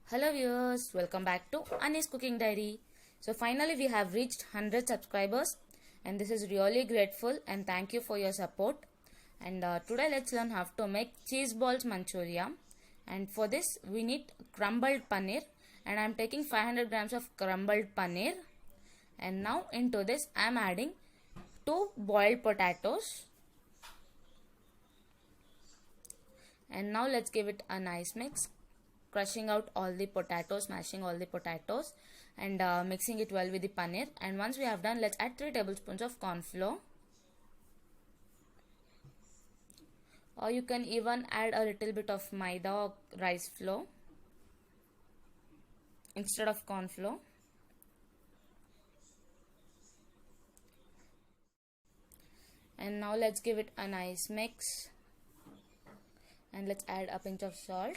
Hello viewers, welcome back to Ani's Cooking Diary. So finally we have reached 100 subscribers and this is really grateful and thank you for your support. And today let's learn how to make cheese balls manchuria. And for this we need crumbled paneer and I am taking 500 grams of crumbled paneer. And now into this I am adding 2 boiled potatoes. And now let's give it a nice mix. Crushing out all the potatoes, mashing all the potatoes and mixing it well with the paneer. And once we have done, let's add 3 tablespoons of corn flour. Or you can even add a little bit of maida or rice flour instead of corn flour. And now let's give it a nice mix. And let's add a pinch of salt.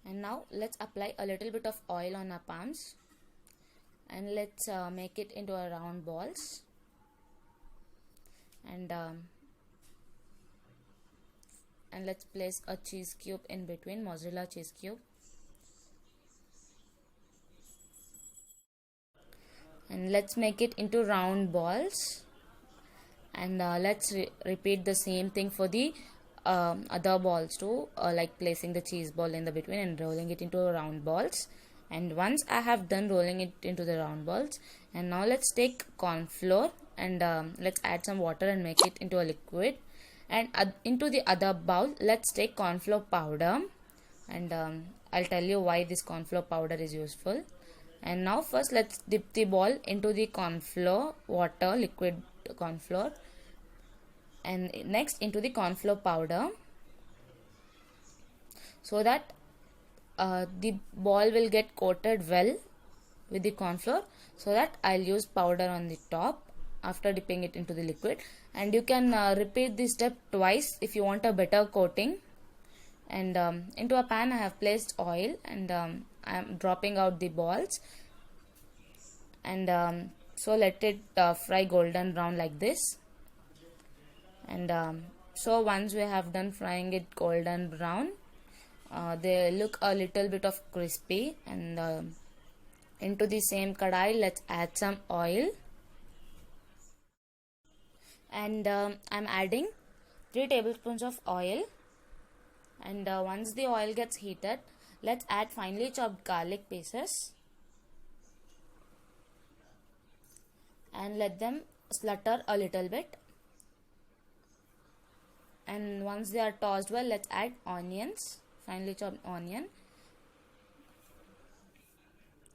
And now let's apply a little bit of oil on our palms and let's make it into a round balls. And let's place a cheese cube in between, mozzarella cheese cube. And let's make it into round balls. And let's repeat the same thing for the other balls too, like placing the cheese ball in the between and rolling it into round balls. And once I have done rolling it into the round balls, and now let's take corn flour and let's add some water and make it into a liquid. And into the other bowl let's take corn flour powder, and I'll tell you why this corn flour powder is useful. And now first let's dip the ball into the corn flour water, liquid corn flour, and next into the corn flour powder, so that the ball will get coated well with the corn flour, so that I'll use powder on the top after dipping it into the liquid. And you can repeat this step twice if you want a better coating. And into a pan I have placed oil and I am dropping out the balls, and so let it fry golden brown like this. And so once we have done frying it golden brown, they look a little bit of crispy. And into the same kadai let's add some oil, and I'm adding 3 tablespoons of oil. And once the oil gets heated, let's add finely chopped garlic pieces and let them splutter a little bit. And once they are tossed well, let's add onions, finely chopped onion.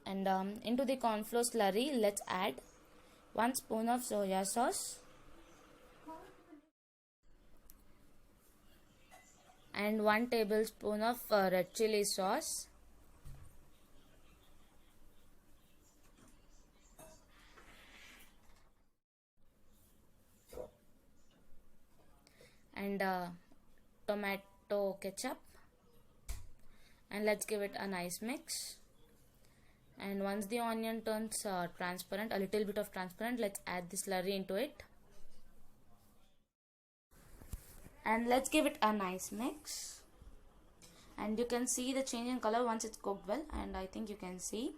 And into the corn flour slurry let's add 1 spoon of soya sauce and 1 tablespoon of red chili sauce. And tomato ketchup, and let's give it a nice mix. And once the onion turns transparent, a little bit of transparent, let's add the slurry into it and let's give it a nice mix. And you can see the change in color once it's cooked well, and I think you can see.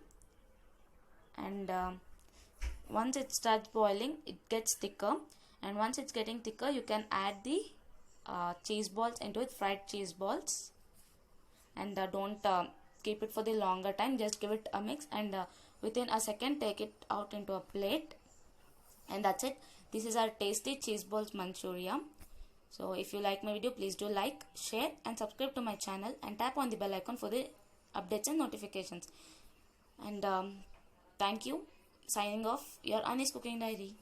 And once it starts boiling it gets thicker, and once it's getting thicker you can add the cheese balls into it, fried cheese balls. And don't keep it for the longer time, just give it a mix, and within a second take it out into a plate. And that's it. This is our tasty cheese balls manchuria. So if you like my video, please do like, share and subscribe to my channel, and tap on the bell icon for the updates and notifications. And thank you. Signing off, your Ani's Cooking Diary.